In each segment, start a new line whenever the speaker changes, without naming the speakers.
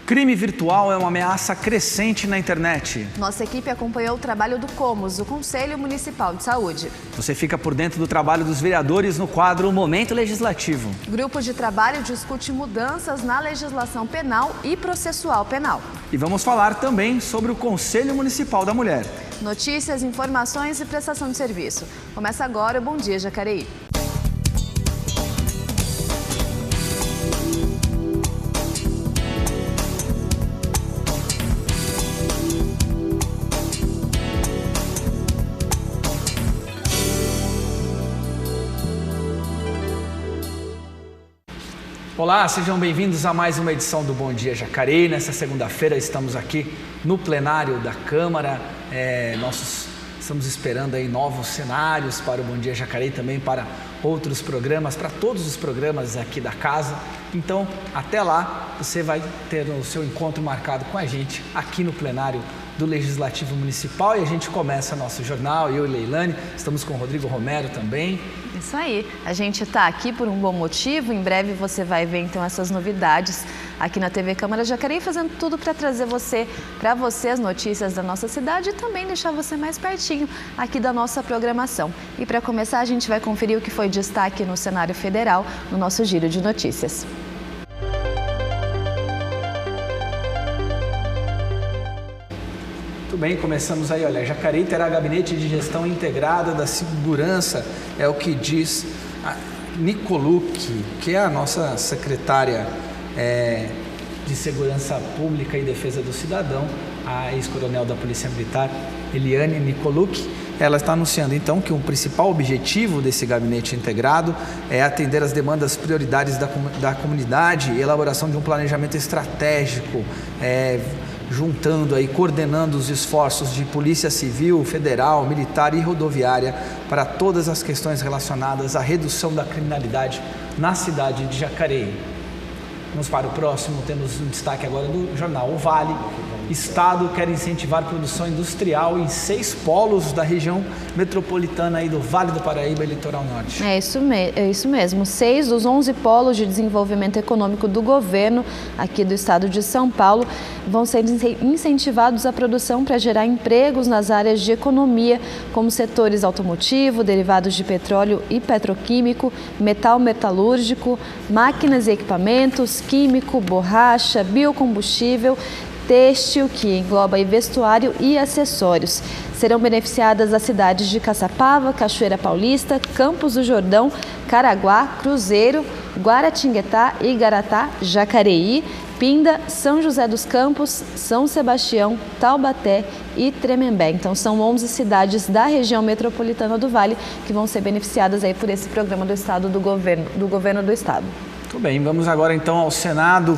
Crime virtual é uma ameaça crescente na internet.
Nossa equipe acompanhou o trabalho do COMOS, o Conselho Municipal de Saúde.
Você fica por dentro do trabalho dos vereadores no quadro Momento Legislativo.
Grupo de trabalho discute mudanças na legislação penal e processual penal.
E vamos falar também sobre o Conselho Municipal da Mulher.
Notícias, informações e prestação de serviço. Começa agora o Bom Dia Jacareí.
Olá, sejam bem-vindos a mais uma edição do Bom Dia Jacareí. Nessa segunda-feira estamos aqui no plenário da Câmara. Nós estamos esperando aí novos cenários para o Bom Dia Jacareí, também para outros programas, para todos os programas aqui da casa. Então, até lá, você vai ter o seu encontro marcado com a gente aqui no plenário do Legislativo Municipal. E a gente começa nosso jornal, eu e Leilane, estamos com o Rodrigo Romero também.
Isso aí, a gente está aqui por um bom motivo. Em breve você vai ver então essas novidades aqui na TV Câmara Jacareí, fazendo tudo para trazer para você as notícias da nossa cidade e também deixar você mais pertinho aqui da nossa programação. E para começar, a gente vai conferir o que foi destaque no cenário federal no nosso giro de notícias.
Muito bem, começamos aí, olha, Jacareí terá gabinete de gestão integrada da segurança, é o que diz a Nicolucci, que é a nossa secretária de Segurança Pública e Defesa do Cidadão, a ex-coronel da Polícia Militar, Eliane Nicolucci. Ela está anunciando então que o principal objetivo desse gabinete integrado é atender as demandas prioridades da comunidade e elaboração de um planejamento estratégico, juntando aí, coordenando os esforços de Polícia Civil, Federal, Militar e Rodoviária para todas as questões relacionadas à redução da criminalidade na cidade de Jacareí. Vamos para o próximo, temos um destaque agora do jornal O Vale. Estado quer incentivar produção industrial em 6 polos da região metropolitana aí do Vale do Paraíba e Litoral Norte.
É isso mesmo. 6 dos 11 polos de desenvolvimento econômico do governo aqui do estado de São Paulo vão ser incentivados à produção para gerar empregos nas áreas de economia, como setores automotivo, derivados de petróleo e petroquímico, metal metalúrgico, máquinas e equipamentos, químico, borracha, biocombustível, têxtil, que engloba aí vestuário e acessórios. Serão beneficiadas as cidades de Caçapava, Cachoeira Paulista, Campos do Jordão, Caraguá, Cruzeiro, Guaratinguetá, Igaratá, Jacareí, Pinda, São José dos Campos, São Sebastião, Taubaté e Tremembé. Então são 11 cidades da região metropolitana do Vale que vão ser beneficiadas aí por esse programa do estado do governo do estado.
Muito bem, vamos agora então ao Senado.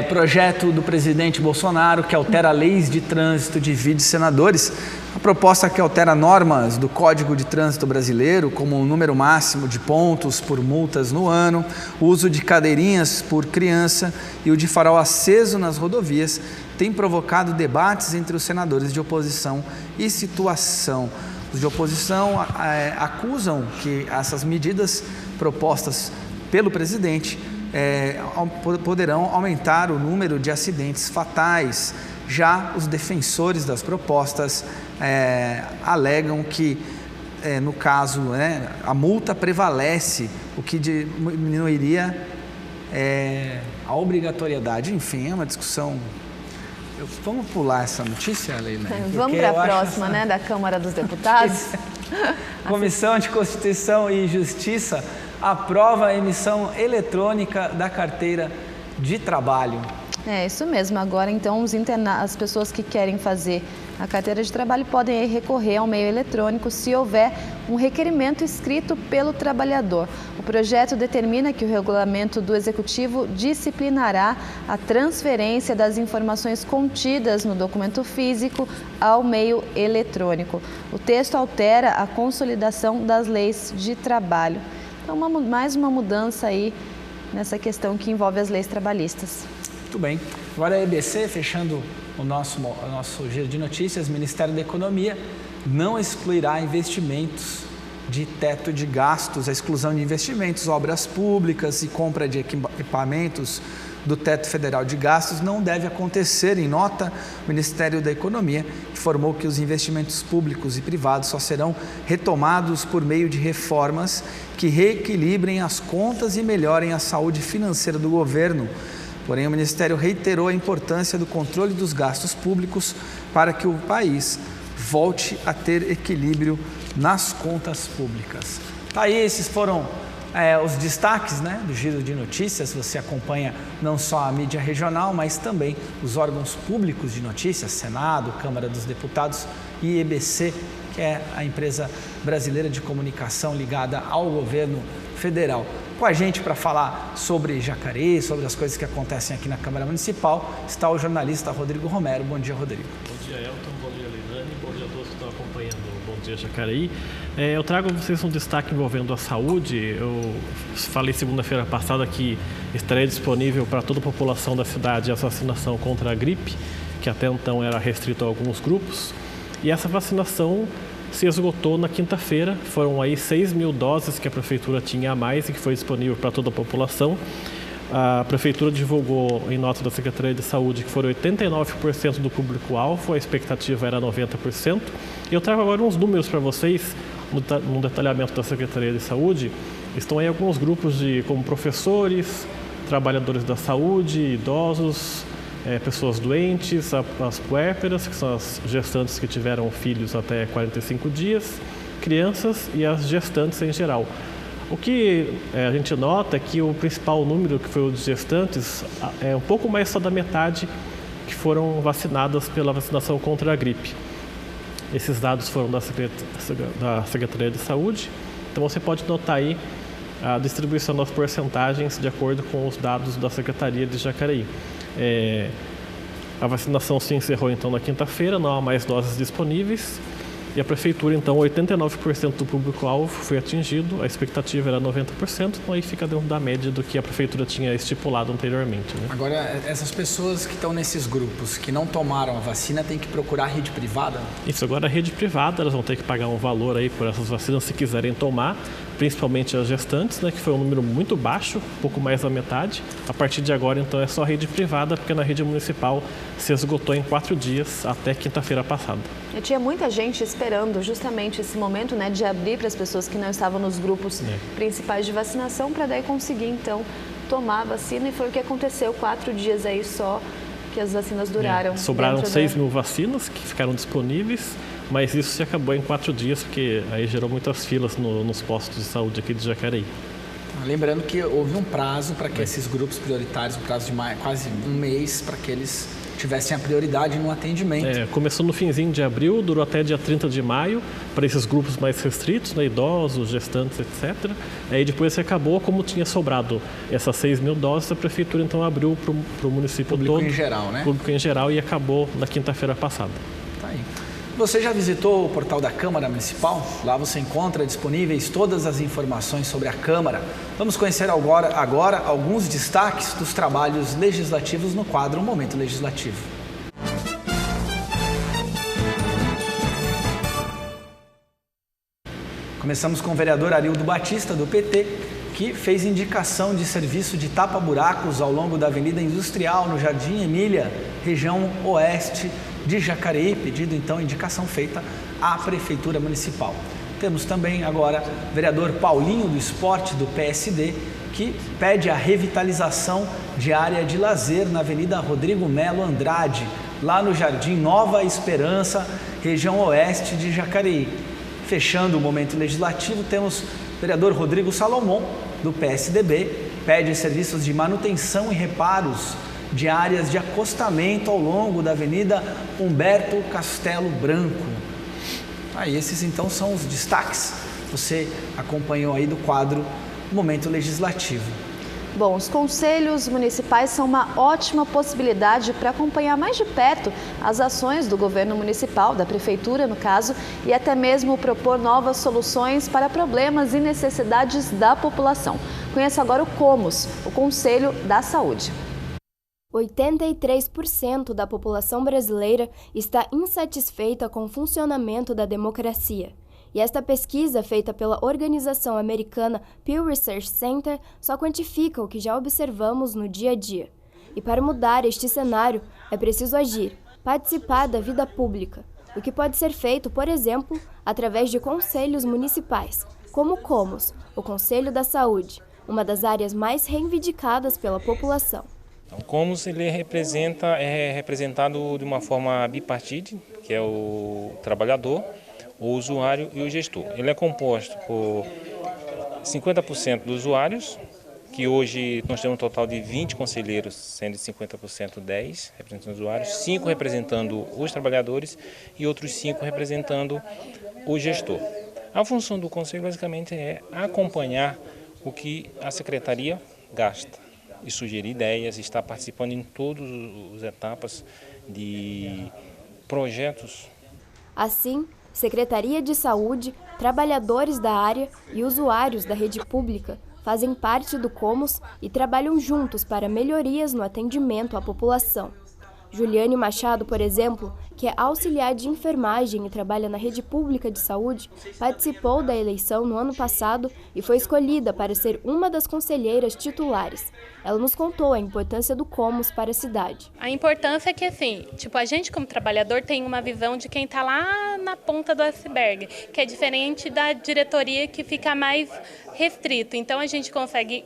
Projeto do presidente Bolsonaro que altera leis de trânsito divide senadores. A proposta que altera normas do Código de Trânsito Brasileiro, como o número máximo de pontos por multas no ano, o uso de cadeirinhas por criança e o de farol aceso nas rodovias, tem provocado debates entre os senadores de oposição e situação. Os de oposição acusam que essas medidas propostas pelo presidente poderão aumentar o número de acidentes fatais. Já os defensores das propostas alegam que, no caso, a multa prevalece, o que diminuiria a obrigatoriedade. Enfim, é uma discussão. Vamos pular essa notícia, Leila?
Vamos para a próxima, da Câmara dos Deputados.
Comissão de Constituição e Justiça aprova a emissão eletrônica da carteira de trabalho.
É isso mesmo. Agora, então, as pessoas que querem fazer a carteira de trabalho podem recorrer ao meio eletrônico se houver um requerimento escrito pelo trabalhador. O projeto determina que o regulamento do Executivo disciplinará a transferência das informações contidas no documento físico ao meio eletrônico. O texto altera a consolidação das leis de trabalho. Então, mais uma mudança aí nessa questão que envolve as leis trabalhistas.
Muito bem. Agora a EBC, fechando o nosso giro de notícias, o Ministério da Economia não excluirá investimentos de teto de gastos, a exclusão de investimentos, obras públicas e compra de equipamentos do teto federal de gastos não deve acontecer. Em nota, o Ministério da Economia informou que os investimentos públicos e privados só serão retomados por meio de reformas que reequilibrem as contas e melhorem a saúde financeira do governo. Porém, o Ministério reiterou a importância do controle dos gastos públicos para que o país volte a ter equilíbrio nas contas públicas. Tá aí, esses foram os destaques, né, do Giro de Notícias. Você acompanha não só a mídia regional, mas também os órgãos públicos de notícias, Senado, Câmara dos Deputados e EBC, que é a empresa brasileira de comunicação ligada ao governo federal. Com a gente para falar sobre Jacareí, sobre as coisas que acontecem aqui na Câmara Municipal, está o jornalista Rodrigo Romero. Bom dia, Rodrigo.
Bom dia, Elton. Bom dia, Leilane. Bom dia a todos que estão acompanhando o Bom Dia Jacareí. Eu trago a vocês um destaque envolvendo a saúde. Eu falei segunda-feira passada que estaria disponível para toda a população da cidade a vacinação contra a gripe, que até então era restrito a alguns grupos. E essa vacinação se esgotou na quinta-feira. Foram aí 6 mil doses que a Prefeitura tinha a mais e que foi disponível para toda a população. A Prefeitura divulgou em nota da Secretaria de Saúde que foram 89% do público-alvo, a expectativa era 90%. E eu trago agora uns números para vocês, no detalhamento da Secretaria de Saúde. Estão aí alguns grupos como professores, trabalhadores da saúde, idosos, pessoas doentes, as puérperas, que são as gestantes que tiveram filhos até 45 dias, crianças e as gestantes em geral. O que a gente nota é que o principal número, que foi o de gestantes, é um pouco mais só da metade que foram vacinadas pela vacinação contra a gripe. Esses dados foram da Secretaria de Saúde, então você pode notar aí a distribuição das porcentagens de acordo com os dados da Secretaria de Jacareí. A vacinação se encerrou então na quinta-feira, não há mais doses disponíveis. E a Prefeitura, então, 89% do público-alvo foi atingido, a expectativa era 90%, então aí fica dentro da média do que a Prefeitura tinha estipulado anteriormente, né?
Agora, essas pessoas que estão nesses grupos, que não tomaram a vacina, têm que procurar a rede privada?
Isso, agora a rede privada, elas vão ter que pagar um valor aí por essas vacinas se quiserem tomar, principalmente as gestantes, né, que foi um número muito baixo, pouco mais da metade. A partir de agora, então, é só rede privada, porque na rede municipal se esgotou em 4 dias, até quinta-feira passada.
E tinha muita gente esperando justamente esse momento, né, de abrir para as pessoas que não estavam nos grupos principais de vacinação, para daí conseguir, então, tomar a vacina. E foi o que aconteceu, 4 dias aí só que as vacinas duraram.
Sobraram 6 mil vacinas que ficaram disponíveis, mas isso se acabou em 4 dias, porque aí gerou muitas filas nos postos de saúde aqui de Jacareí.
Lembrando que houve um prazo para que esses grupos prioritários, um prazo de quase um mês, para que eles tivessem a prioridade no atendimento.
Começou no finzinho de abril, durou até dia 30 de maio, para esses grupos mais restritos, né, idosos, gestantes, etc. Aí depois se acabou, como tinha sobrado essas 6 mil doses, a Prefeitura então abriu para o município todo.
Público em geral, né?
Público em geral, e acabou na quinta-feira passada.
Tá aí. Você já visitou o portal da Câmara Municipal? Lá você encontra disponíveis todas as informações sobre a Câmara. Vamos conhecer agora alguns destaques dos trabalhos legislativos no quadro Momento Legislativo. Começamos com o vereador Arildo Batista, do PT, que fez indicação de serviço de tapa-buracos ao longo da Avenida Industrial, no Jardim Emília, região oeste de Jacareí, pedido então indicação feita à Prefeitura Municipal. Temos também agora o vereador Paulinho do Esporte, do PSD, que pede a revitalização de área de lazer na Avenida Rodrigo Melo Andrade, lá no Jardim Nova Esperança, região oeste de Jacareí. Fechando o momento legislativo, temos o vereador Rodrigo Salomão, do PSDB, pede serviços de manutenção e reparos de áreas de acostamento ao longo da Avenida Humberto Castelo Branco. Esses então são os destaques que você acompanhou aí do quadro Momento Legislativo.
Bom, os conselhos municipais são uma ótima possibilidade para acompanhar mais de perto as ações do governo municipal, da prefeitura no caso, e até mesmo propor novas soluções para problemas e necessidades da população. Conheça agora o COMOS, o Conselho da Saúde.
83% da população brasileira está insatisfeita com o funcionamento da democracia. E esta pesquisa, feita pela organização americana Pew Research Center, só quantifica o que já observamos no dia a dia. E para mudar este cenário, é preciso agir, participar da vida pública, o que pode ser feito, por exemplo, através de conselhos municipais, como o COMOS, o Conselho da Saúde, uma das áreas mais reivindicadas pela população.
O COMOS ele é representado de uma forma bipartite, que é o trabalhador, o usuário e o gestor. Ele é composto por 50% dos usuários, que hoje nós temos um total de 20 conselheiros, sendo de 50% 10 representando os usuários, 5 representando os trabalhadores e outros 5 representando o gestor. A função do conselho basicamente é acompanhar o que a secretaria gasta e sugerir ideias, estar participando em todas as etapas de projetos.
Assim, Secretaria de Saúde, trabalhadores da área e usuários da rede pública fazem parte do COMOS e trabalham juntos para melhorias no atendimento à população. Juliane Machado, por exemplo, que é auxiliar de enfermagem e trabalha na rede pública de saúde, participou da eleição no ano passado e foi escolhida para ser uma das conselheiras titulares. Ela nos contou a importância do COMOS para a cidade.
A importância é que, assim, a gente como trabalhador tem uma visão de quem está lá na ponta do iceberg, que é diferente da diretoria que fica mais restrito. Então a gente consegue,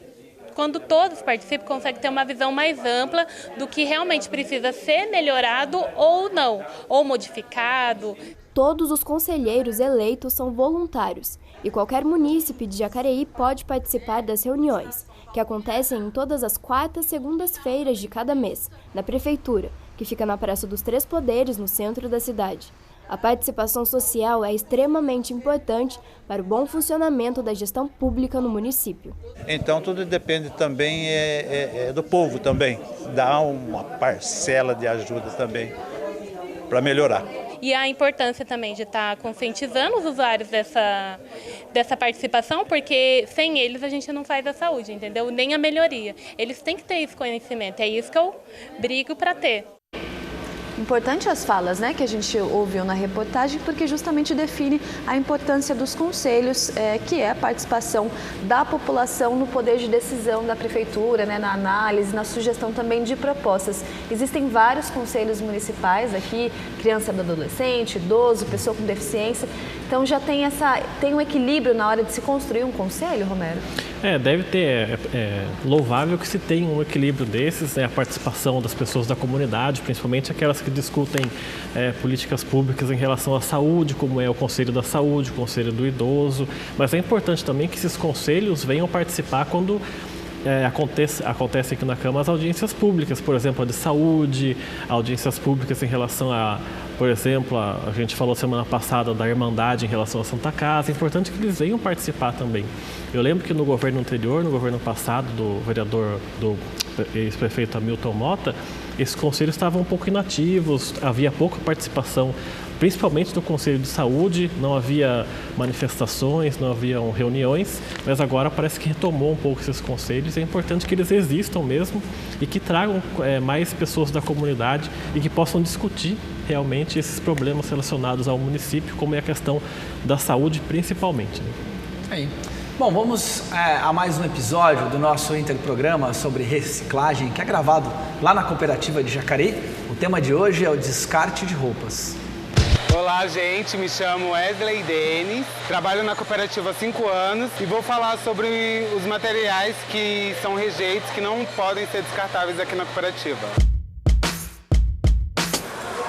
quando todos participam, consegue ter uma visão mais ampla do que realmente precisa ser melhorado ou não, ou modificado.
Todos os conselheiros eleitos são voluntários e qualquer munícipe de Jacareí pode participar das reuniões, que acontecem em todas as quartas e segundas-feiras de cada mês, na prefeitura, que fica na Praça dos Três Poderes, no centro da cidade. A participação social é extremamente importante para o bom funcionamento da gestão pública no município.
Então tudo depende também do povo também, dar uma parcela de ajuda também para melhorar.
E a importância também de estar conscientizando os usuários dessa participação, porque sem eles a gente não faz a saúde, entendeu? Nem a melhoria. Eles têm que ter esse conhecimento, é isso que eu brigo para ter.
Importante as falas, né, que a gente ouviu na reportagem, porque justamente define a importância dos conselhos, que é a participação da população no poder de decisão da prefeitura, né, na análise, na sugestão também de propostas. Existem vários conselhos municipais aqui, criança e adolescente, idoso, pessoa com deficiência. Então já tem um equilíbrio na hora de se construir um conselho, Romero?
Deve ter, louvável que se tenha um equilíbrio desses, né, a participação das pessoas da comunidade, principalmente aquelas que discutem políticas públicas em relação à saúde, como é o Conselho da Saúde, o Conselho do Idoso, mas é importante também que esses conselhos venham participar quando acontece aqui na Câmara as audiências públicas, por exemplo, a de saúde, audiências públicas em relação a, por exemplo, a gente falou semana passada da Irmandade em relação à Santa Casa. É importante que eles venham participar também. Eu lembro que no governo anterior, no governo passado do vereador, do ex-prefeito Hamilton Mota, esses conselhos estavam um pouco inativos, havia pouca participação, principalmente do Conselho de Saúde, não havia manifestações, não haviam reuniões, mas agora parece que retomou um pouco esses conselhos. É importante que eles existam mesmo e que tragam mais pessoas da comunidade e que possam discutir realmente esses problemas relacionados ao município, como é a questão da saúde principalmente.
Aí. Bom, vamos a mais um episódio do nosso interprograma sobre reciclagem, que é gravado lá na cooperativa de Jacareí. O tema de hoje é o descarte de roupas.
Olá, gente, me chamo Wesley Denis, trabalho na cooperativa há 5 anos e vou falar sobre os materiais que são rejeitos, que não podem ser descartáveis aqui na cooperativa.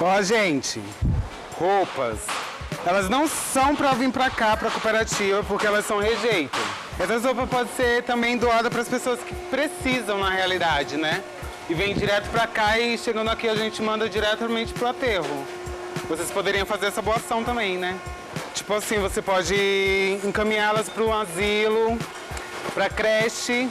Ó, gente, roupas, elas não são para vir para cá, para a cooperativa, porque elas são rejeito. Essas roupas podem ser também doadas para as pessoas que precisam, na realidade, né? E vem direto para cá e chegando aqui a gente manda diretamente pro aterro. Vocês poderiam fazer essa boa ação também, né? Tipo assim, você pode encaminhá-las para um asilo, para creche,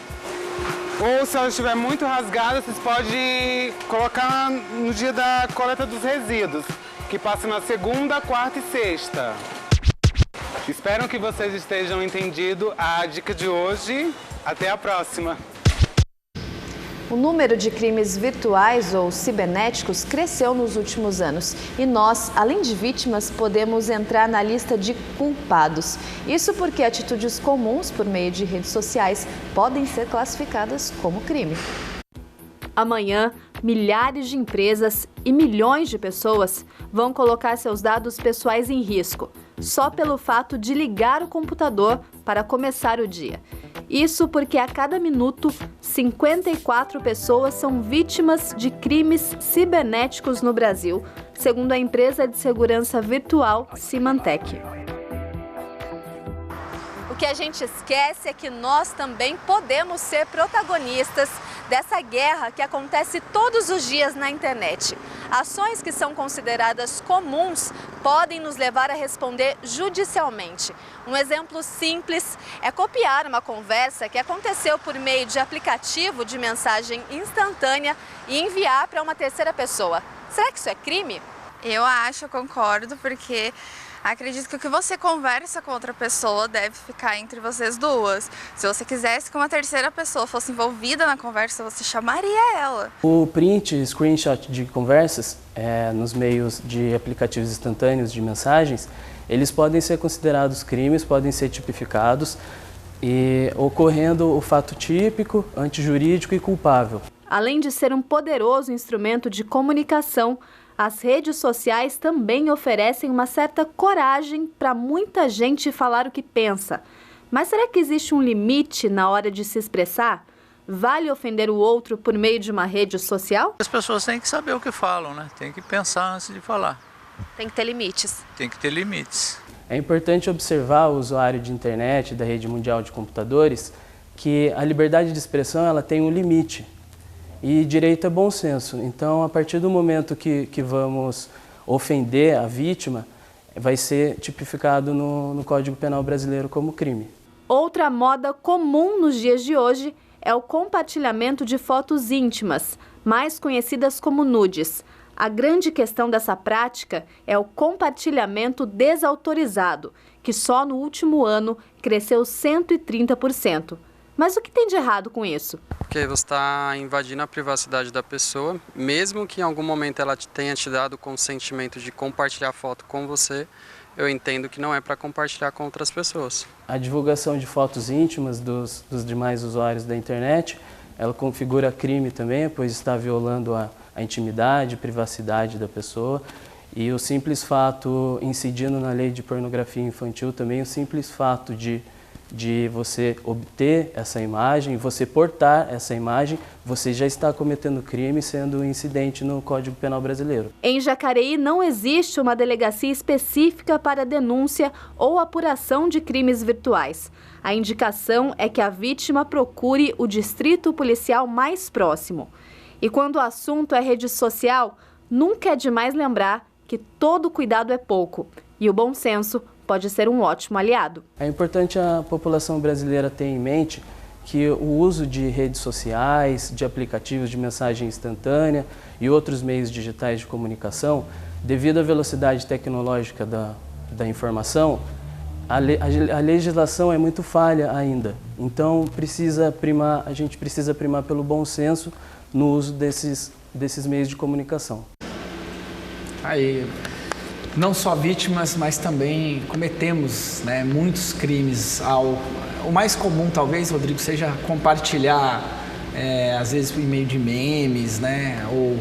ou se elas estiverem muito rasgadas, vocês podem colocar no dia da coleta dos resíduos, que passa na segunda, quarta e sexta. Espero que vocês estejam entendido a dica de hoje. Até a próxima!
O número de crimes virtuais ou cibernéticos cresceu nos últimos anos e nós, além de vítimas, podemos entrar na lista de culpados. Isso porque atitudes comuns por meio de redes sociais podem ser classificadas como crime. Amanhã, milhares de empresas e milhões de pessoas vão colocar seus dados pessoais em risco, só pelo fato de ligar o computador para começar o dia. Isso porque a cada minuto, 54 pessoas são vítimas de crimes cibernéticos no Brasil, segundo a empresa de segurança virtual Symantec. O que a gente esquece é que nós também podemos ser protagonistas dessa guerra que acontece todos os dias na internet. Ações que são consideradas comuns podem nos levar a responder judicialmente. Um exemplo simples é copiar uma conversa que aconteceu por meio de aplicativo de mensagem instantânea e enviar para uma terceira pessoa. Será que isso é crime?
Eu concordo, porque acredito que o que você conversa com outra pessoa deve ficar entre vocês duas. Se você quisesse que uma terceira pessoa fosse envolvida na conversa, você chamaria ela.
O print, screenshot de conversas nos meios de aplicativos instantâneos de mensagens, eles podem ser considerados crimes, podem ser tipificados, e ocorrendo o fato típico, antijurídico e culpável.
Além de ser um poderoso instrumento de comunicação, as redes sociais também oferecem uma certa coragem para muita gente falar o que pensa. Mas será que existe um limite na hora de se expressar? Vale ofender o outro por meio de uma rede social?
As pessoas têm que saber o que falam, né? Tem que pensar antes de falar.
Tem que ter limites.
Tem que ter limites.
É importante observar o usuário de internet, da rede mundial de computadores, que a liberdade de expressão ela tem um limite. E direito é bom senso. Então, a partir do momento que vamos ofender a vítima, vai ser tipificado no Código Penal brasileiro como crime.
Outra moda comum nos dias de hoje é o compartilhamento de fotos íntimas, mais conhecidas como nudes. A grande questão dessa prática é o compartilhamento desautorizado, que só no último ano cresceu 130%. Mas o que tem de errado com isso?
Porque você está invadindo a privacidade da pessoa, mesmo que em algum momento ela tenha te dado o consentimento de compartilhar foto com você, eu entendo que não é para compartilhar com outras pessoas.
A divulgação de fotos íntimas dos demais usuários da internet, ela configura crime também, pois está violando a intimidade, privacidade da pessoa. E o simples fato, incidindo na lei de pornografia infantil também, o simples fato de você obter essa imagem, você portar essa imagem, você já está cometendo crime, sendo um incidente no Código Penal brasileiro.
Em Jacareí não existe uma delegacia específica para denúncia ou apuração de crimes virtuais. A indicação é que a vítima procure o distrito policial mais próximo. E quando o assunto é rede social, nunca é demais lembrar que todo cuidado é pouco e o bom senso pode ser um ótimo aliado.
É importante a população brasileira ter em mente que o uso de redes sociais, de aplicativos de mensagem instantânea e outros meios digitais de comunicação, devido à velocidade tecnológica da informação, a legislação é muito falha ainda. Então a gente precisa primar pelo bom senso no uso desses meios de comunicação.
Aí, não só vítimas, mas também cometemos, né, muitos crimes. O mais comum, talvez, Rodrigo, seja compartilhar, às vezes, por meio de memes, né, ou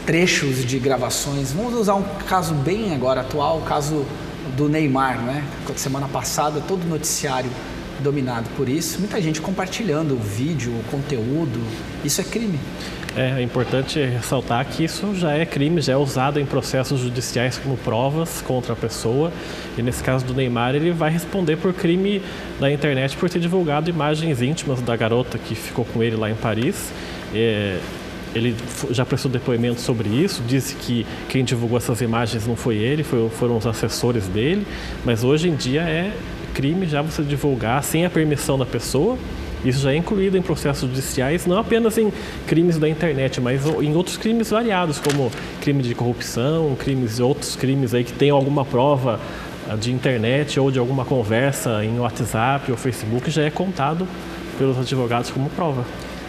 trechos de gravações. Vamos usar um caso bem agora atual, o caso do Neymar, né? Semana passada, todo o noticiário dominado por isso. Muita gente compartilhando o vídeo, o conteúdo. Isso é crime.
É importante ressaltar que isso já é crime, já é usado em processos judiciais como provas contra a pessoa. E nesse caso do Neymar, ele vai responder por crime da internet por ter divulgado imagens íntimas da garota que ficou com ele lá em Paris. Ele já prestou depoimento sobre isso, disse que quem divulgou essas imagens não foi ele, foram os assessores dele. Mas hoje em dia é crime já você divulgar sem a permissão da pessoa. Isso já é incluído em processos judiciais, não apenas em crimes da internet, mas em outros crimes variados, como crime de corrupção, outros crimes aí que tem alguma prova de internet ou de alguma conversa em WhatsApp ou Facebook, já é contado pelos advogados como prova.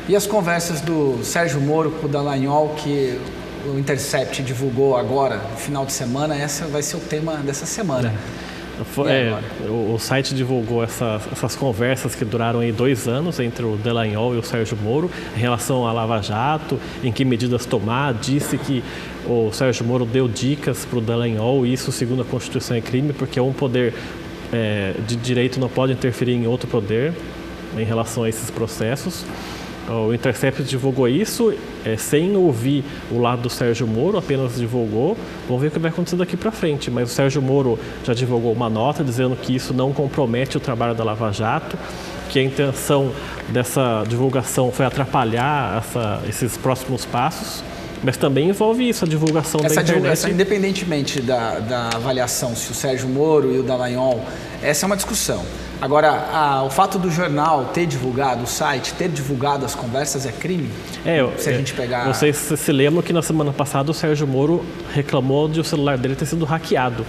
E as conversas do Sérgio Moro com o Dallagnol, que o Intercept divulgou agora, no final de semana, essa vai ser o tema dessa semana.
O site divulgou essas conversas que duraram aí 2 anos entre o Dallagnol e o Sérgio Moro em relação à Lava Jato, em que medidas tomar. Disse que o Sérgio Moro deu dicas para o Dallagnol, e isso, segundo a Constituição, é crime, porque um poder de direito não pode interferir em outro poder em relação a esses processos. O Intercept divulgou isso sem ouvir o lado do Sérgio Moro, apenas divulgou. Vamos ver o que vai acontecer daqui para frente. Mas o Sérgio Moro já divulgou uma nota dizendo que isso não compromete o trabalho da Lava Jato, que a intenção dessa divulgação foi atrapalhar esses próximos passos. Mas também envolve isso, a divulgação da internet.
Divulgação, independentemente da avaliação se o Sérgio Moro e o Dallagnol, essa é uma discussão. Agora, o fato do jornal ter divulgado, o site ter divulgado as conversas é crime? Se a gente pegar...
Vocês se lembram que na semana passada o Sérgio Moro reclamou de o celular dele ter sido hackeado.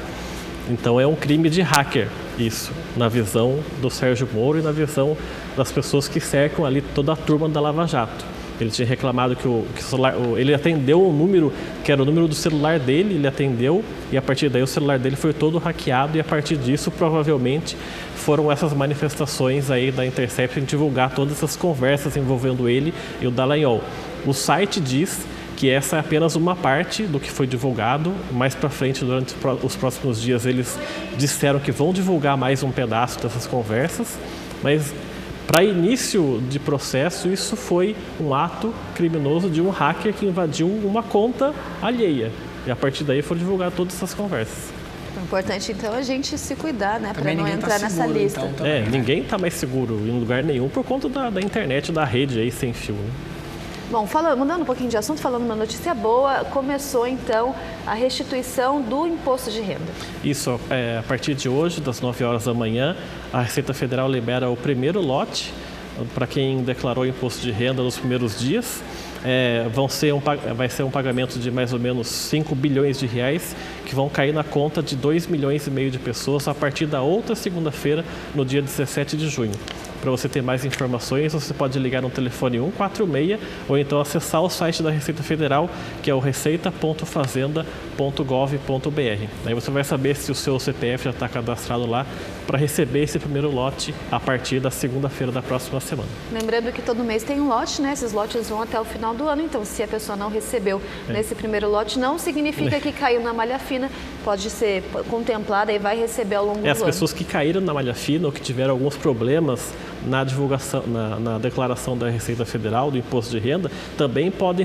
Então é um crime de hacker, isso, na visão do Sérgio Moro e na visão das pessoas que cercam ali toda a turma da Lava Jato. Ele tinha reclamado que o celular, ele atendeu um número que era o número do celular dele, ele atendeu, e a partir daí o celular dele foi todo hackeado, e a partir disso provavelmente foram essas manifestações aí da Intercept em divulgar todas essas conversas envolvendo ele e o Dallagnol. O site diz que essa é apenas uma parte do que foi divulgado. Mais para frente, durante os próximos dias, eles disseram que vão divulgar mais um pedaço dessas conversas, mas para início de processo, isso foi um ato criminoso de um hacker que invadiu uma conta alheia. E a partir daí foram divulgar todas essas conversas.
É importante, então, a gente se cuidar, né? Para não entrar nessa lista.
Então, ninguém está mais seguro em lugar nenhum por conta da internet, da rede aí sem fio, né?
Bom, mudando um pouquinho de assunto, falando uma notícia boa, começou então a restituição do imposto de renda. Isso,
a partir de hoje, das 9 horas da manhã, a Receita Federal libera o primeiro lote para quem declarou imposto de renda nos primeiros dias. Vai ser um pagamento de mais ou menos 5 bilhões de reais que vão cair na conta de 2,5 milhões de pessoas a partir da outra segunda-feira, no dia 17 de junho. Para você ter mais informações, você pode ligar no telefone 146 ou então acessar o site da Receita Federal, que é o receita.fazenda.gov.br. Aí você vai saber se o seu CPF já está cadastrado lá para receber esse primeiro lote a partir da segunda-feira da próxima semana.
Lembrando que todo mês tem um lote, né? Esses lotes vão até o final do ano, então se a pessoa não recebeu nesse primeiro lote, não significa que caiu na malha fina, pode ser contemplada e vai receber ao longo do ano.
As pessoas que caíram na malha fina ou que tiveram alguns problemas na divulgação, na declaração da Receita Federal do Imposto de Renda, também podem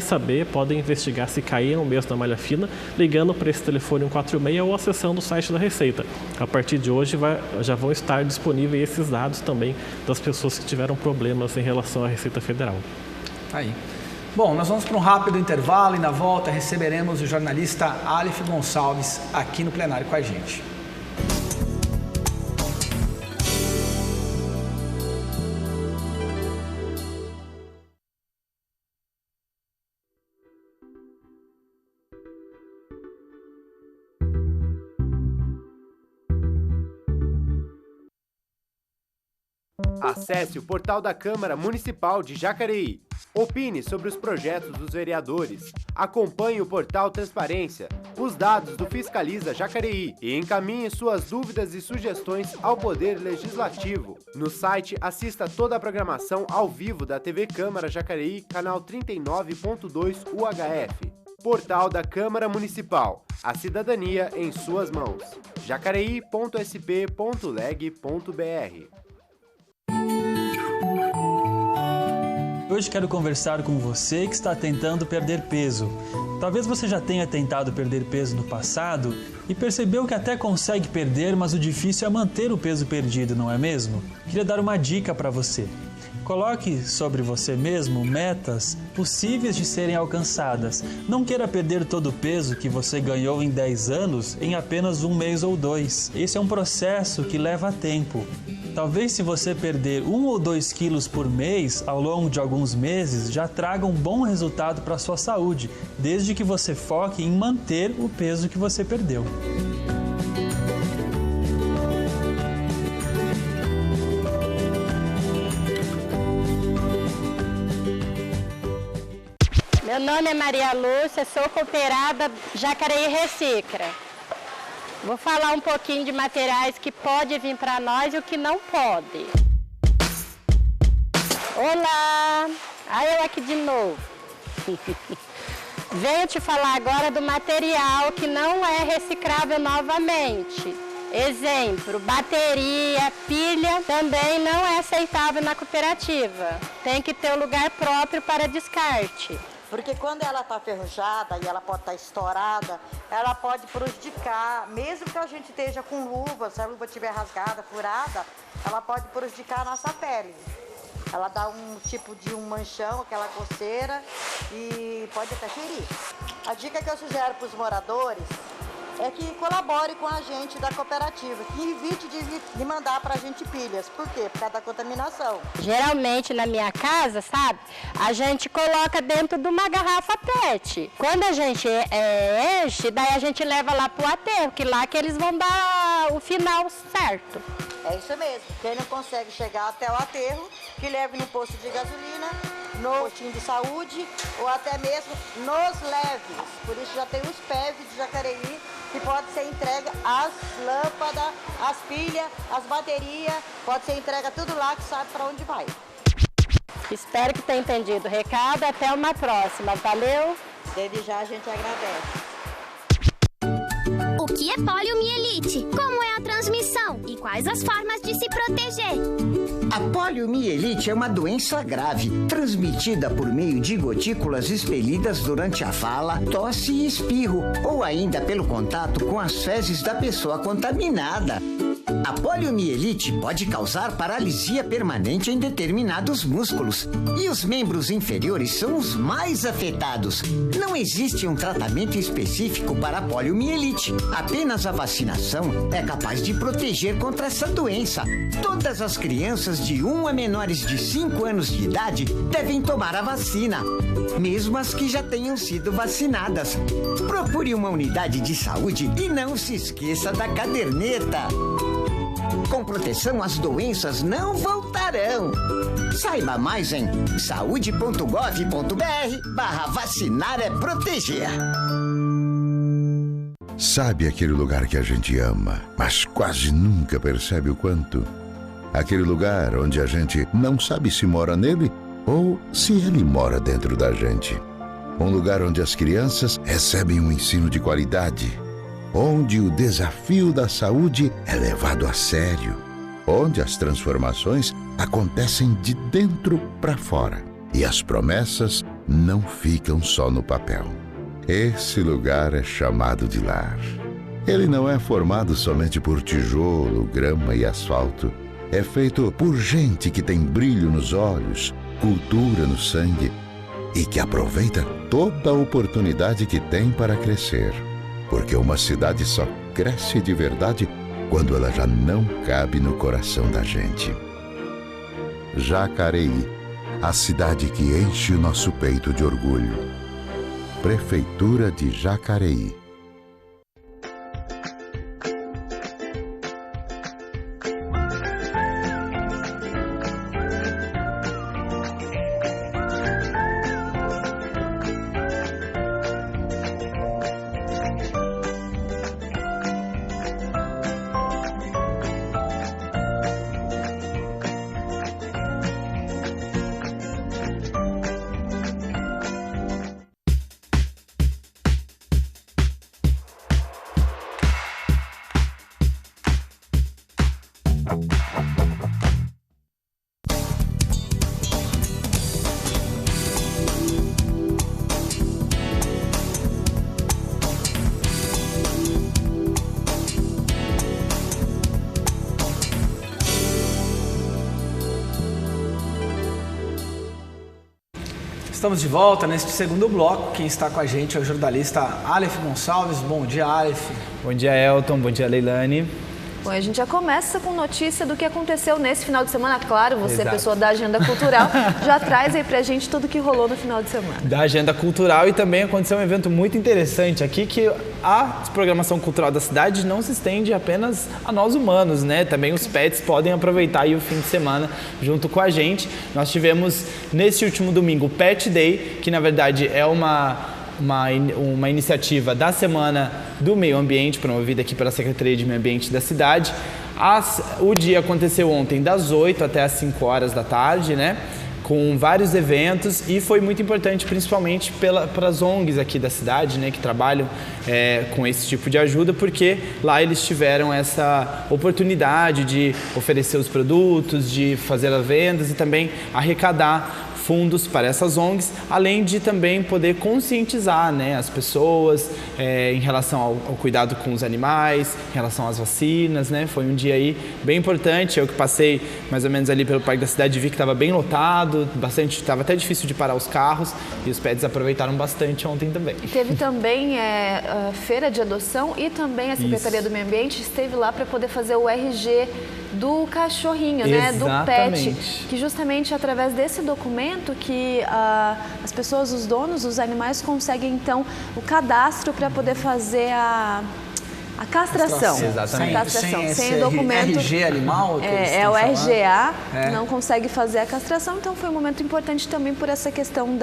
investigar se caíram mesmo na malha fina, ligando para esse telefone 146 ou acessando o site da Receita. A partir de hoje já vão estar disponíveis esses dados também das pessoas que tiveram problemas em relação à Receita Federal.
Aí. Bom, nós vamos para um rápido intervalo e na volta receberemos o jornalista Aleph Gonçalves aqui no plenário com a gente.
Acesse o portal da Câmara Municipal de Jacareí. Opine sobre os projetos dos vereadores. Acompanhe o portal Transparência, os dados do Fiscaliza Jacareí e encaminhe suas dúvidas e sugestões ao Poder Legislativo. No site, assista toda a programação ao vivo da TV Câmara Jacareí, canal 39.2 UHF. Portal da Câmara Municipal. A cidadania em suas mãos. jacareí.sp.leg.br.
Hoje quero conversar com você que está tentando perder peso. Talvez você já tenha tentado perder peso no passado e percebeu que até consegue perder, mas o difícil é manter o peso perdido, não é mesmo? Queria dar uma dica para você. Coloque sobre você mesmo metas possíveis de serem alcançadas. Não queira perder todo o peso que você ganhou em 10 anos em apenas um mês ou 2. Esse é um processo que leva tempo. Talvez se você perder 1 ou 2 quilos por mês ao longo de alguns meses, já traga um bom resultado para a sua saúde, desde que você foque em manter o peso que você perdeu.
Meu nome é Maria Lúcia, sou cooperada Jacareí Recicla. Vou falar um pouquinho de materiais que pode vir para nós e o que não pode. Olá! Aí eu aqui de novo. Venho te falar agora do material que não é reciclável novamente. Exemplo, bateria, pilha, também não é aceitável na cooperativa. Tem que ter um lugar próprio para descarte.
Porque quando ela está ferrujada e ela pode estar estourada, ela pode prejudicar, mesmo que a gente esteja com luva, se a luva estiver rasgada, furada, ela pode prejudicar a nossa pele. Ela dá um tipo de um manchão, aquela coceira, e pode até ferir. A dica que eu sugiro para os moradores é que colabore com a gente da cooperativa, que evite de mandar para a gente pilhas. Por quê? Por causa da contaminação.
Geralmente na minha casa, sabe, a gente coloca dentro de uma garrafa PET. Quando a gente enche, daí a gente leva lá pro aterro, que lá que eles vão dar o final certo.
É isso mesmo. Quem não consegue chegar até o aterro, que leve no posto de gasolina, no postinho de saúde ou até mesmo nos leves. Por isso já tem os PEV de Jacareí, que pode ser entregue as lâmpadas, as pilhas, as baterias, pode ser entregue tudo lá que sabe para onde vai.
Espero que tenha entendido o recado. Até uma próxima. Valeu?
Desde já a gente agradece.
O que é poliomielite? Como é a transmissão? E quais as formas de se proteger?
A poliomielite é uma doença grave, transmitida por meio de gotículas expelidas durante a fala, tosse e espirro, ou ainda pelo contato com as fezes da pessoa contaminada. A poliomielite pode causar paralisia permanente em determinados músculos, e os membros inferiores são os mais afetados. Não existe um tratamento específico para a poliomielite. Apenas a vacinação é capaz de proteger contra essa doença. Todas as crianças de 1 a menores de 5 anos de idade devem tomar a vacina, mesmo as que já tenham sido vacinadas. Procure uma unidade de saúde e não se esqueça da caderneta. Com proteção, as doenças não voltarão. Saiba mais em saude.gov.br/vacinar é proteger.
Sabe aquele lugar que a gente ama, mas quase nunca percebe o quanto? Aquele lugar onde a gente não sabe se mora nele ou se ele mora dentro da gente. Um lugar onde as crianças recebem um ensino de qualidade, onde o desafio da saúde é levado a sério, onde as transformações acontecem de dentro para fora e as promessas não ficam só no papel. Esse lugar é chamado de lar. Ele não é formado somente por tijolo, grama e asfalto. É feito por gente que tem brilho nos olhos, cultura no sangue e que aproveita toda a oportunidade que tem para crescer. Porque uma cidade só cresce de verdade quando ela já não cabe no coração da gente. Jacareí, a cidade que enche o nosso peito de orgulho. Prefeitura de Jacareí.
Estamos de volta neste segundo bloco. Quem está com a gente é o jornalista Aleph Gonçalves. Bom dia, Aleph.
Bom dia, Elton. Bom dia, Leilani.
Bom, a gente já começa com notícia do que aconteceu nesse final de semana. Claro, você, pessoa da Agenda Cultural, já traz aí pra gente tudo que rolou no final de semana.
Da Agenda Cultural, e também aconteceu um evento muito interessante aqui, que a programação cultural da cidade não se estende apenas a nós humanos, né? Também os pets podem aproveitar aí o fim de semana junto com a gente. Nós tivemos nesse último domingo o Pet Day, que na verdade é uma iniciativa da Semana do Meio Ambiente, promovida aqui pela Secretaria de Meio Ambiente da cidade. O dia aconteceu ontem das 8 até as 5 horas da tarde, né? Com vários eventos, e foi muito importante principalmente para as ONGs aqui da cidade, né, que trabalham com esse tipo de ajuda, porque lá eles tiveram essa oportunidade de oferecer os produtos, de fazer as vendas e também arrecadar fundos para essas ONGs, além de também poder conscientizar, né, as pessoas em relação ao cuidado com os animais, em relação às vacinas, né? Foi um dia aí bem importante. Eu que passei mais ou menos ali pelo Parque da Cidade, vi que estava bem lotado, estava até difícil de parar os carros, e os pets aproveitaram bastante ontem também.
E teve também feira de adoção, e também a Secretaria do Meio Ambiente esteve lá para poder fazer o RG do cachorrinho, né, do pet, que justamente através desse documento que as pessoas, os donos, os animais conseguem então o cadastro para poder fazer a castração.
Exatamente.
A castração. Sem
o
documento.
RG animal?
É o RGA, não consegue fazer a castração, então foi um momento importante também por essa questão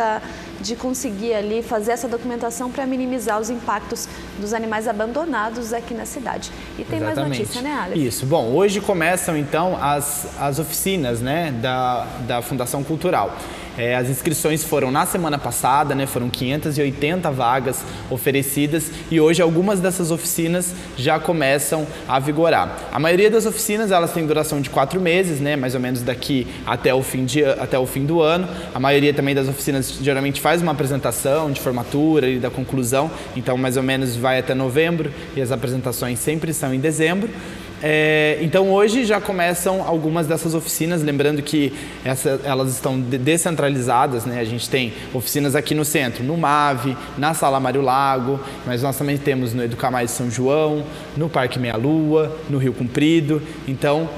de conseguir ali fazer essa documentação para minimizar os impactos dos animais abandonados aqui na cidade. E tem mais notícia, né, Alex?
Isso. Bom, hoje começam então as oficinas, né, da Fundação Cultural. As inscrições foram na semana passada, né, foram 580 vagas oferecidas, e hoje algumas dessas oficinas já começam a vigorar. A maioria das oficinas, elas têm duração de 4 meses, né, mais ou menos daqui até o fim do ano. A maioria também das oficinas geralmente faz uma apresentação de formatura e da conclusão, então mais ou menos vai até novembro, e as apresentações sempre são em dezembro. Então hoje já começam algumas dessas oficinas, lembrando que elas estão descentralizadas, né? A gente tem oficinas aqui no centro, no MAV, na Sala Mário Lago, mas nós também temos no Educar Mais de São João, no Parque Meia Lua, no Rio Comprido. Então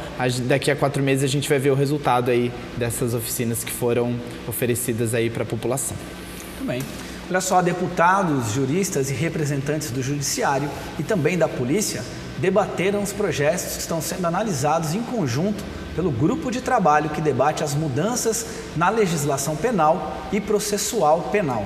daqui a 4 meses a gente vai ver o resultado aí dessas oficinas que foram oferecidas aí para a população.
Muito bem. Olha só, deputados, juristas e representantes do Judiciário e também da Polícia debateram os projetos que estão sendo analisados em conjunto pelo grupo de trabalho que debate as mudanças na legislação penal e processual penal.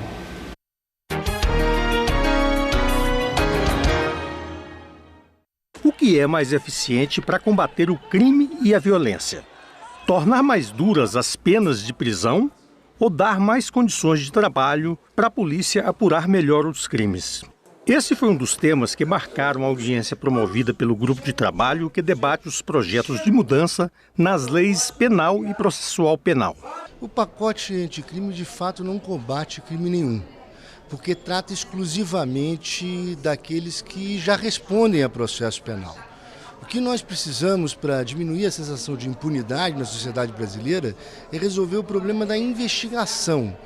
O que é mais eficiente para combater o crime e a violência? Tornar mais duras as penas de prisão ou dar mais condições de trabalho para a polícia apurar melhor os crimes? Esse foi um dos temas que marcaram a audiência promovida pelo grupo de trabalho que debate os projetos de mudança nas leis penal e processual penal.
O pacote anticrime de fato não combate crime nenhum, porque trata exclusivamente daqueles que já respondem a processo penal. O que nós precisamos para diminuir a sensação de impunidade na sociedade brasileira é resolver o problema da investigação.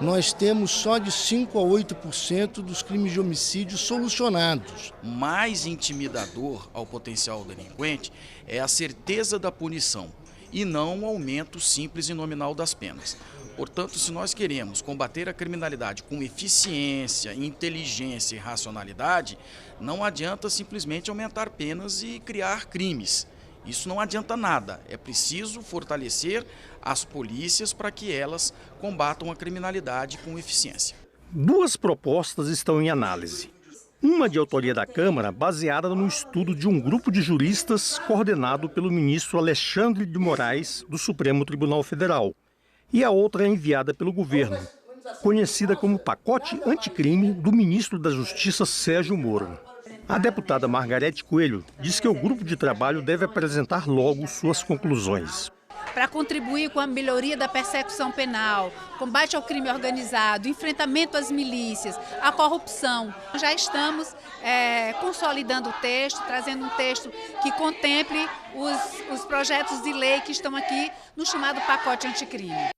Nós temos só de 5% a 8% dos crimes de homicídio solucionados.
Mais intimidador ao potencial delinquente é a certeza da punição e não o aumento simples e nominal das penas. Portanto, se nós queremos combater a criminalidade com eficiência, inteligência e racionalidade, não adianta simplesmente aumentar penas e criar crimes. Isso não adianta nada, é preciso fortalecer as polícias para que elas combatam a criminalidade com eficiência.
2 propostas estão em análise. Uma de autoria da Câmara, baseada no estudo de um grupo de juristas coordenado pelo ministro Alexandre de Moraes, do Supremo Tribunal Federal. E a outra é enviada pelo governo, conhecida como Pacote Anticrime do ministro da Justiça Sérgio Moro. A deputada Margarete Coelho diz que o grupo de trabalho deve apresentar logo suas conclusões.
Para contribuir com a melhoria da persecução penal, combate ao crime organizado, enfrentamento às milícias, à corrupção. Já estamos consolidando o texto, trazendo um texto que contemple os projetos de lei que estão aqui no chamado pacote anticrime.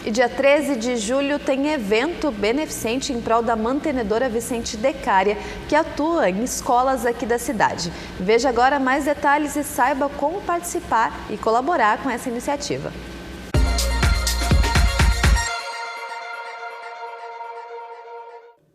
E dia 13 de julho tem evento beneficente em prol da mantenedora Vicente Decária, que atua em escolas aqui da cidade. Veja agora mais detalhes e saiba como participar e colaborar com essa iniciativa.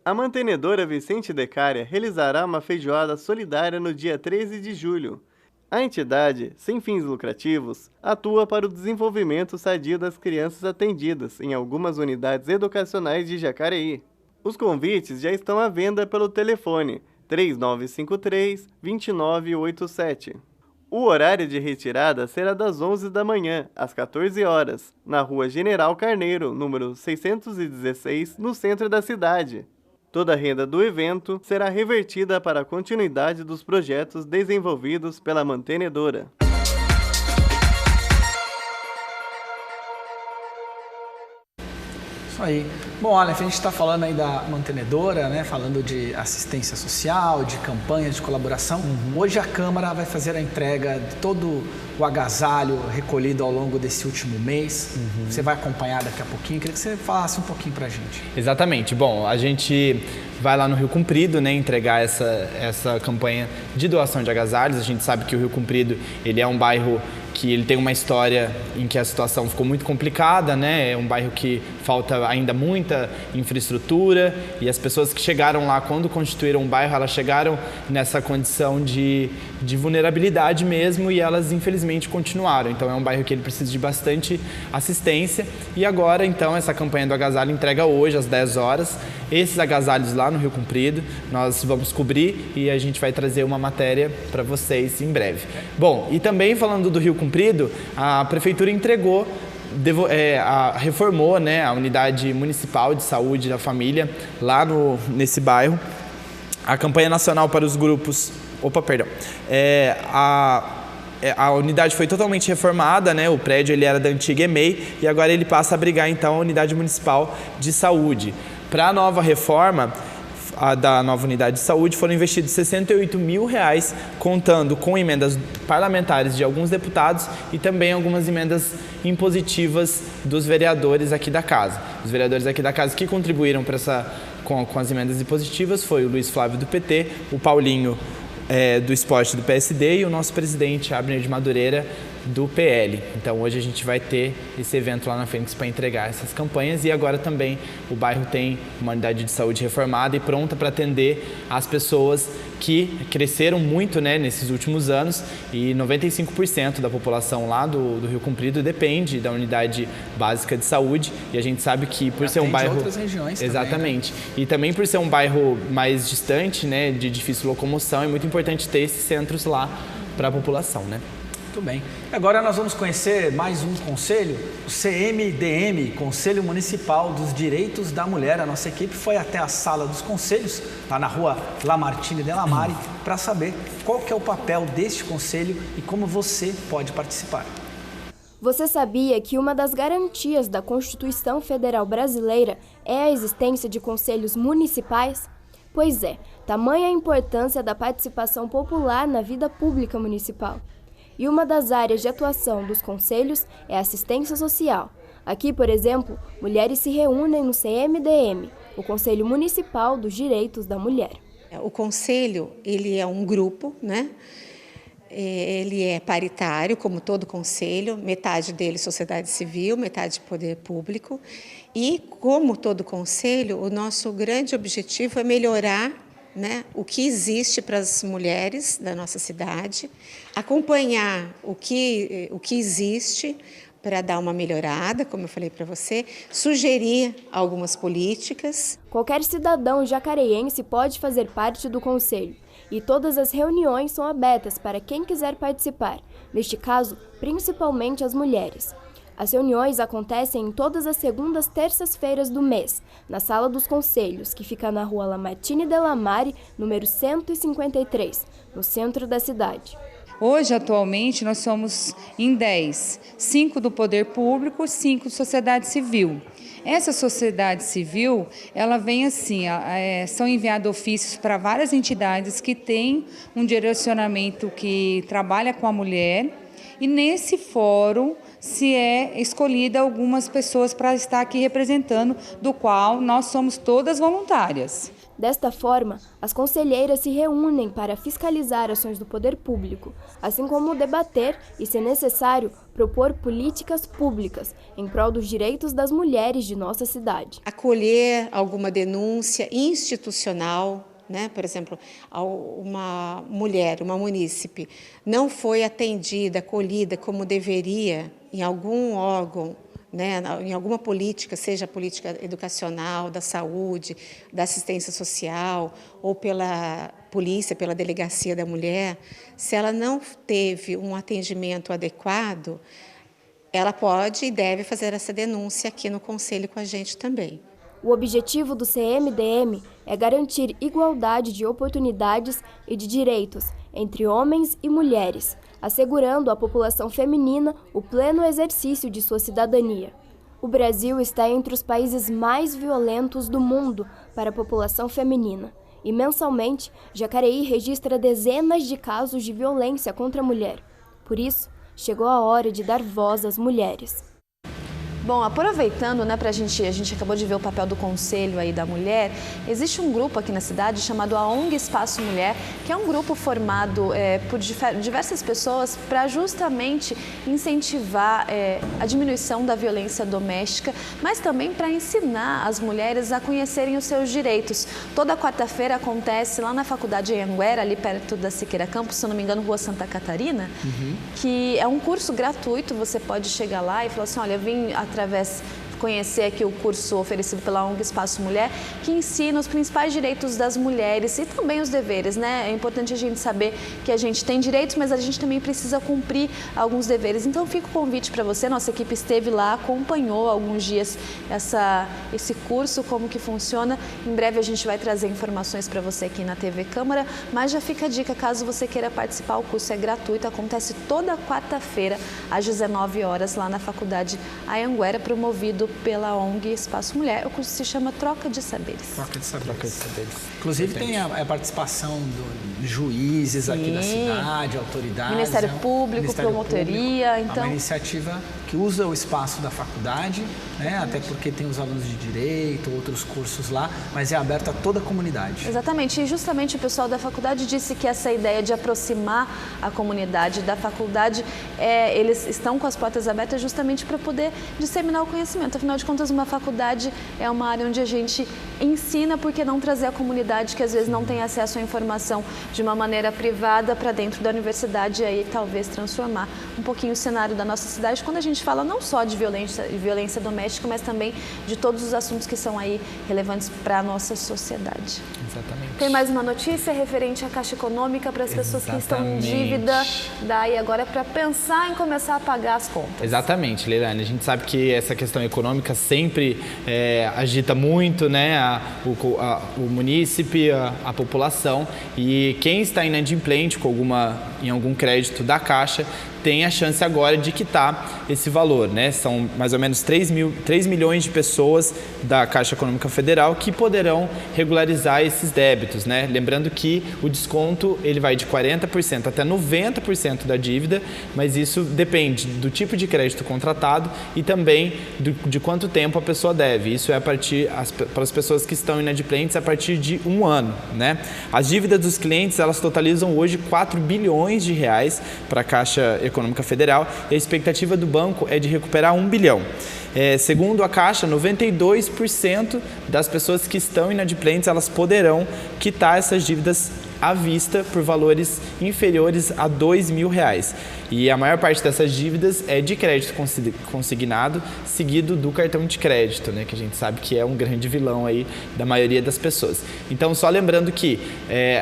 A mantenedora Vicente Decária realizará uma feijoada solidária no dia 13 de julho.
A entidade, sem fins lucrativos, atua para o desenvolvimento sadio das crianças atendidas em algumas unidades educacionais de Jacareí. Os convites já estão à venda pelo telefone 3953-2987. O horário de retirada será das 11 da manhã às 14 horas, na Rua General Carneiro, número 616, no centro da cidade. Toda a renda do evento será revertida para a continuidade dos projetos desenvolvidos pela mantenedora.
Isso aí. Bom, olha, a gente está falando aí da mantenedora, né? Falando de assistência social, de campanhas de colaboração. Hoje a Câmara vai fazer a entrega de todo o agasalho recolhido ao longo desse último mês. Você vai acompanhar daqui a pouquinho. Queria que você falasse um pouquinho para a gente.
Exatamente. Bom, a gente vai lá no Rio Comprido, né, entregar essa campanha de doação de agasalhos. A gente sabe que o Rio Comprido ele é um bairro que ele tem uma história em que a situação ficou muito complicada, né? É um bairro que falta ainda muita infraestrutura e as pessoas que chegaram lá quando constituíram o bairro, elas chegaram nessa condição de vulnerabilidade mesmo e elas infelizmente continuaram. Então é um bairro que ele precisa de bastante assistência e agora então essa campanha do agasalho entrega hoje às 10 horas. Esses agasalhos lá no Rio Comprido, nós vamos cobrir e a gente vai trazer uma matéria para vocês em breve. Bom, e também falando do Rio Comprido, a Prefeitura entregou, reformou, né, a Unidade Municipal de Saúde da Família lá nesse bairro. A campanha nacional para os grupos... A unidade foi totalmente reformada, né? O prédio ele era da antiga EMEI e agora ele passa a abrigar então a Unidade Municipal de Saúde. Para a nova reforma da nova unidade de saúde foram investidos R$68 mil, contando com emendas parlamentares de alguns deputados e também algumas emendas impositivas dos vereadores aqui da casa. Os vereadores aqui da casa que contribuíram para com as emendas impositivas foi o Luiz Flávio do PT, o Paulinho do Esporte do PSD e o nosso presidente Abner de Madureira do PL. Então hoje a gente vai ter esse evento lá na Fênix para entregar essas campanhas e agora também o bairro tem uma unidade de saúde reformada e pronta para atender as pessoas que cresceram muito, né, nesses últimos anos e 95% da população lá do Rio Comprido depende da unidade básica de saúde e a gente sabe que por ser um bairro...
outras regiões
exatamente.
Também, né?
E também por ser um bairro mais distante, né, de difícil locomoção, é muito importante ter esses centros lá para a população, né?
Muito bem. Agora nós vamos conhecer mais um conselho, o CMDM, Conselho Municipal dos Direitos da Mulher. A nossa equipe foi até a Sala dos Conselhos, lá na rua Lamartine Delamare, para saber qual que é o papel deste conselho e como você pode participar.
Você sabia que uma das garantias da Constituição Federal Brasileira é a existência de conselhos municipais? Pois é, tamanha a importância da participação popular na vida pública municipal. E uma das áreas de atuação dos conselhos é a assistência social. Aqui, por exemplo, mulheres se reúnem no CMDM, o Conselho Municipal dos Direitos da Mulher.
O conselho, ele é um grupo, né? Ele é paritário, como todo conselho, metade dele sociedade civil, metade poder público. E, como todo conselho, o nosso grande objetivo é melhorar, né, o que existe para as mulheres da nossa cidade, acompanhar o que existe para dar uma melhorada, como eu falei para você, sugerir algumas políticas.
Qualquer cidadão jacareiense pode fazer parte do conselho e todas as reuniões são abertas para quem quiser participar, neste caso, principalmente as mulheres. As reuniões acontecem em todas as segundas terças-feiras do mês, na Sala dos Conselhos, que fica na rua Lamartine Delamare, número 153, no centro da cidade.
Hoje, atualmente, nós somos em 10, 5 do poder público, 5 da sociedade civil. Essa sociedade civil, ela vem assim, são enviados ofícios para várias entidades que têm um direcionamento que trabalha com a mulher e nesse fórum se é escolhida algumas pessoas para estar aqui representando, do qual nós somos todas voluntárias.
Desta forma, as conselheiras se reúnem para fiscalizar ações do poder público, assim como debater e, se necessário, propor políticas públicas em prol dos direitos das mulheres de nossa cidade.
Acolher alguma denúncia institucional, né? Por exemplo, uma mulher, uma munícipe, não foi atendida, acolhida como deveria em algum órgão, né, em alguma política, seja a política educacional, da saúde, da assistência social, ou pela polícia, pela delegacia da mulher, se ela não teve um atendimento adequado, ela pode e deve fazer essa denúncia aqui no Conselho com a gente também.
O objetivo do CMDM é garantir igualdade de oportunidades e de direitos entre homens e mulheres, assegurando à população feminina o pleno exercício de sua cidadania. O Brasil está entre os países mais violentos do mundo para a população feminina e, mensalmente, Jacareí registra dezenas de casos de violência contra a mulher. Por isso, chegou a hora de dar voz às mulheres.
Bom, aproveitando, né, a gente acabou de ver o papel do Conselho aí da Mulher, existe um grupo aqui na cidade chamado a ONG Espaço Mulher, que é um grupo formado por diversas pessoas para justamente incentivar a diminuição da violência doméstica, mas também para ensinar as mulheres a conhecerem os seus direitos. Toda quarta-feira acontece lá na Faculdade Anhanguera, ali perto da Siqueira Campos, se eu não me engano, Rua Santa Catarina, que é um curso gratuito, você pode chegar lá e falar assim, olha, vim conhecer aqui o curso oferecido pela ONG Espaço Mulher, que ensina os principais direitos das mulheres e também os deveres, né? É importante a gente saber que a gente tem direitos, mas a gente também precisa cumprir alguns deveres. Então fica o convite para você, nossa equipe esteve lá, acompanhou alguns dias esse curso, como que funciona. Em breve a gente vai trazer informações para você aqui na TV Câmara, mas já fica a dica, caso você queira participar, o curso é gratuito, acontece toda quarta-feira às 19 horas lá na Faculdade Anhanguera, promovido pela ONG Espaço Mulher. O curso se chama Troca de Saberes.
Troca de Saberes. Inclusive tem a participação de juízes aqui da cidade, autoridades.
Ministério Público, promotoria.
Então, é uma iniciativa que usa o espaço da faculdade, né? Até porque tem os alunos de direito, outros cursos lá, mas é aberto a toda a comunidade.
Exatamente. E justamente o pessoal da faculdade disse que essa ideia de aproximar a comunidade da faculdade, eles estão com as portas abertas justamente para poder disseminar o conhecimento. Afinal de contas, uma faculdade é uma área onde a gente ensina, por que não trazer a comunidade que às vezes não tem acesso à informação de uma maneira privada para dentro da universidade e aí talvez transformar um pouquinho o cenário da nossa cidade, quando a gente fala não só de violência doméstica, mas também de todos os assuntos que são aí relevantes para a nossa sociedade.
Exatamente.
Tem mais uma notícia referente à Caixa Econômica para as pessoas que estão em dívida, daí agora para pensar em começar a pagar as contas.
Exatamente, Leilane. A gente sabe que essa questão econômica sempre agita muito, né, o munícipe, a população, e quem está inadimplente em algum crédito da Caixa tem a chance agora de quitar esse valor, né? São mais ou menos 3 milhões de pessoas da Caixa Econômica Federal que poderão regularizar esses débitos, né? Lembrando que o desconto ele vai de 40% até 90% da dívida, mas isso depende do tipo de crédito contratado e também de quanto tempo a pessoa deve. Isso é para as pessoas que estão inadimplentes a partir de 1 ano, né? As dívidas dos clientes, elas totalizam hoje 4 bilhões de reais para a Caixa Econômica Federal e a expectativa do banco é de recuperar 1 bilhão. Segundo a Caixa, 92% das pessoas que estão inadimplentes, elas poderão quitar essas dívidas à vista por valores inferiores a R$2 mil. E a maior parte dessas dívidas é de crédito consignado, seguido do cartão de crédito, né, que a gente sabe que é um grande vilão aí da maioria das pessoas. Então, só lembrando que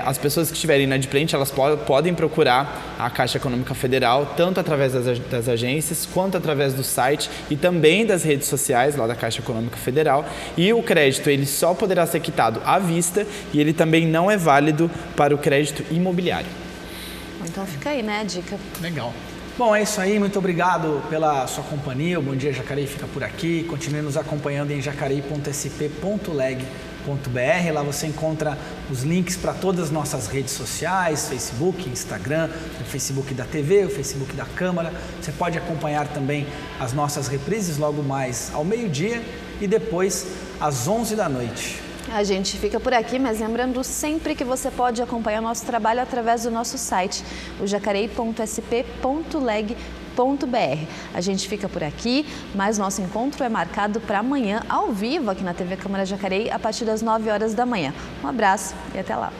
as pessoas que estiverem inadimplentes, elas podem procurar a Caixa Econômica Federal, tanto através das agências, quanto através do site e também das redes sociais lá da Caixa Econômica Federal. E o crédito, ele só poderá ser quitado à vista e ele também não é válido para o crédito imobiliário.
Então fica aí, né, a dica.
Legal. Bom, é isso aí. Muito obrigado pela sua companhia. O Bom Dia Jacareí fica por aqui. Continue nos acompanhando em jacareí.sp.leg.br. Lá você encontra os links para todas as nossas redes sociais, Facebook, Instagram, o Facebook da TV, o Facebook da Câmara. Você pode acompanhar também as nossas reprises logo mais ao meio-dia e depois às 11 da noite.
A gente fica por aqui, mas lembrando sempre que você pode acompanhar o nosso trabalho através do nosso site, o jacareí.sp.leg.br. A gente fica por aqui, mas nosso encontro é marcado para amanhã, ao vivo, aqui na TV Câmara Jacareí, a partir das 9 horas da manhã. Um abraço e até lá.